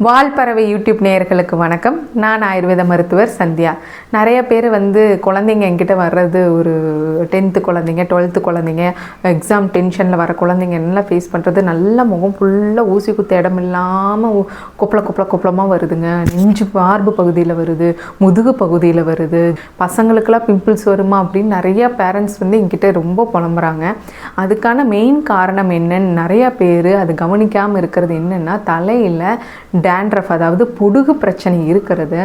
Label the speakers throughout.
Speaker 1: வால்பறவை YouTube நேயர்களுக்கு வணக்கம். நான் ஆயுர்வேத மருத்துவர் சந்தியா. நிறைய பேர் குழந்தைங்க என்கிட்ட வர்றது ஒரு 10th குழந்தைங்க, 12th குழந்தைங்க, எக்ஸாம் டென்ஷனில் வர குழந்தைங்க எல்லாம் ஃபேஸ் பண்ணுறது நல்ல முகம் ஃபுல்லாக ஊசி குத்த இடம் இல்லாமல் கொப்பளமாக வருதுங்க. நெஞ்சு மார்பு பகுதியில் வருது, முதுகு பகுதியில் வருது, பசங்களுக்கெல்லாம் பிம்பிள்ஸ் வருமா அப்படின்னு நிறையா பேரண்ட்ஸ் என்கிட்ட ரொம்ப புலம்புறாங்க. அதுக்கான மெயின் காரணம் என்னன்னு நிறையா பேர் அது கவனிக்காமல் இருக்கிறது என்னென்னா, தலையில் டேண்ட்ரஃப் அதாவது பொடுகு பிரச்சனை இருக்கிறத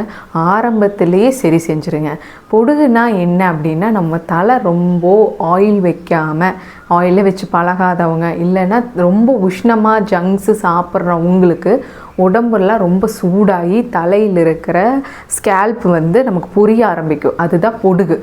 Speaker 1: ஆரம்பத்திலேயே சரி செஞ்சுருங்க. பொடுகுனா என்ன அப்படின்னா, நம்ம தலை ரொம்ப ஆயில் வைக்காமல், ஆயிலே வச்சு பழகாதவங்க, இல்லைன்னா ரொம்ப உஷ்ணமாக ஜங்க்ஸு சாப்பிட்றவங்களுக்கு உடம்புலாம் ரொம்ப சூடாகி தலையில் இருக்கிற ஸ்கேல்ப் நமக்கு புரிய ஆரம்பிக்கும். அதுதான் பொடுகு.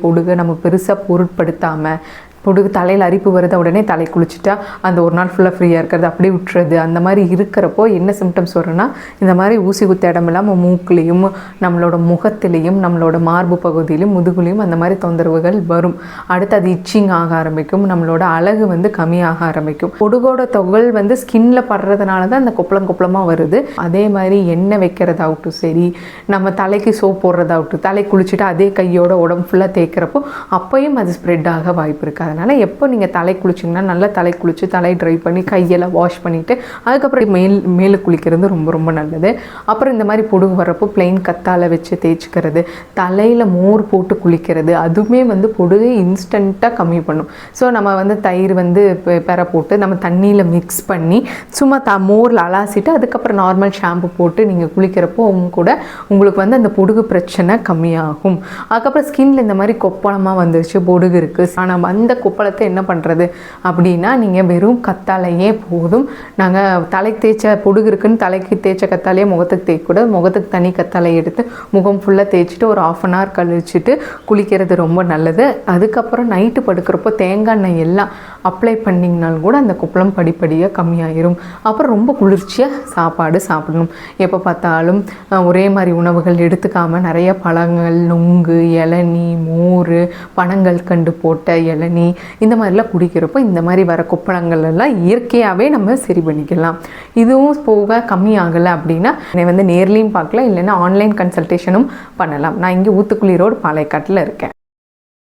Speaker 1: பொடுகு நம்ம பெருசாக பொருட்படுத்தாமல், பொடுகு தலையில் அரிப்பு வருது உடனே தலை குளிச்சுட்டா அந்த ஒரு நாள் ஃபுல்லாக ஃப்ரீயாக இருக்கிறது அப்படியே விட்டுறது, அந்த மாதிரி இருக்கிறப்போ என்ன சிம்டம்ஸ் வரும்னா, இந்த மாதிரி ஊசி குத்த இடம் இல்லாமல் மூக்குலேயும், நம்மளோட முகத்திலையும், நம்மளோட மார்பு பகுதியிலையும், முதுகுலையும் அந்த மாதிரி தொந்தரவுகள் வரும். அடுத்து அது இச்சிங் ஆக ஆரம்பிக்கும், நம்மளோட அழகு கம்மியாக ஆரம்பிக்கும். பொடுகோட தொகல் ஸ்கின்ல படுறதுனால தான் அந்த கொப்பளமாக வருது. அதே மாதிரி எண்ணெய் வைக்கிறதாகட்டும் சரி, நம்ம தலைக்கு சோப் போடுறதாகட்டும், தலை குளிச்சுட்டு அதே கையோட உடம்பு ஃபுல்லாக தேய்க்கிறப்போ அப்பையும் அது ஸ்ப்ரெட் ஆக வாய்ப்பு இருக்குது. அதனால் எப்போ நீங்கள் தலை குளிச்சிங்கன்னா நல்லா தலை குளித்து தலை ட்ரை பண்ணி கையெல்லாம் வாஷ் பண்ணிவிட்டு அதுக்கப்புறம் மேலே குளிக்கிறது ரொம்ப ரொம்ப நல்லது. அப்புறம் இந்த மாதிரி பொடுகு வரப்போ பிளெயின் கத்தாழை வச்சு தேய்ச்சிக்கிறது, தலையில் மோர் போட்டு குளிக்கிறது, அதுவுமே பொடுகை இன்ஸ்டண்ட்டாக கம்மி பண்ணும். ஸோ நம்ம தயிர் பெற போட்டு நம்ம தண்ணியில் மிக்ஸ் பண்ணி சும்மா மோரில் அலாசிட்டு அதுக்கப்புறம் நார்மல் ஷாம்பு போட்டு நீங்கள் குளிக்கிறப்போ கூட உங்களுக்கு அந்த பொடுகு பிரச்சனை கம்மியாகும். அதுக்கப்புறம் ஸ்கின்ல இந்த மாதிரி கொப்பளமாக வந்துருச்சு, பொடுகு இருக்குது, ஆனால் அந்த கொப்பளத்தை என்ன பண்ணுறது அப்படின்னா, நீங்கள் வெறும் கத்தாழையே போதும். நாங்கள் தலைக்கு தேய்ச்ச பொடுகு இருக்குன்னு தலைக்கு தேய்ச்ச கத்தாழையே முகத்துக்கு தேய்க்கூடாது. முகத்துக்கு தனி கத்தாழை எடுத்து முகம் ஃபுல்லாக தேய்ச்சிட்டு ஒரு 1/2 hour கழிச்சிட்டு குளிக்கிறது ரொம்ப நல்லது. அதுக்கப்புறம் நைட்டு படுக்கிறப்போ தேங்காய் எண்ணெய் எல்லாம் அப்ளை பண்ணிங்கனாலும் கூட அந்த கொப்பளம் படிப்படியாக கம்மியாயிரும். அப்புறம் ரொம்ப குளிர்ச்சியாக சாப்பாடு சாப்பிடணும். எப்போ பார்த்தாலும் ஒரே மாதிரி உணவுகள் எடுத்துக்காமல் நிறைய பழங்கள், நுங்கு, இளநீ, மோர், பனங்கள் கண்டு போட்ட இளநீ, இந்த மாதிரிலாம் குடிக்கிறப்போ இந்த மாதிரி வர கொப்பளங்கள் எல்லாம் இயற்கையாகவே நம்ம சரி பண்ணிக்கலாம். இதுவும் போக கம்மி ஆகலை அப்படின்னா நேர்லையும் பார்க்கலாம், இல்லைன்னா ஆன்லைன் கன்சல்டேஷனும் பண்ணலாம். நான் இங்கே ஊத்துக்குளி ரோடு பாளையக்காட்டில் இருக்கேன்.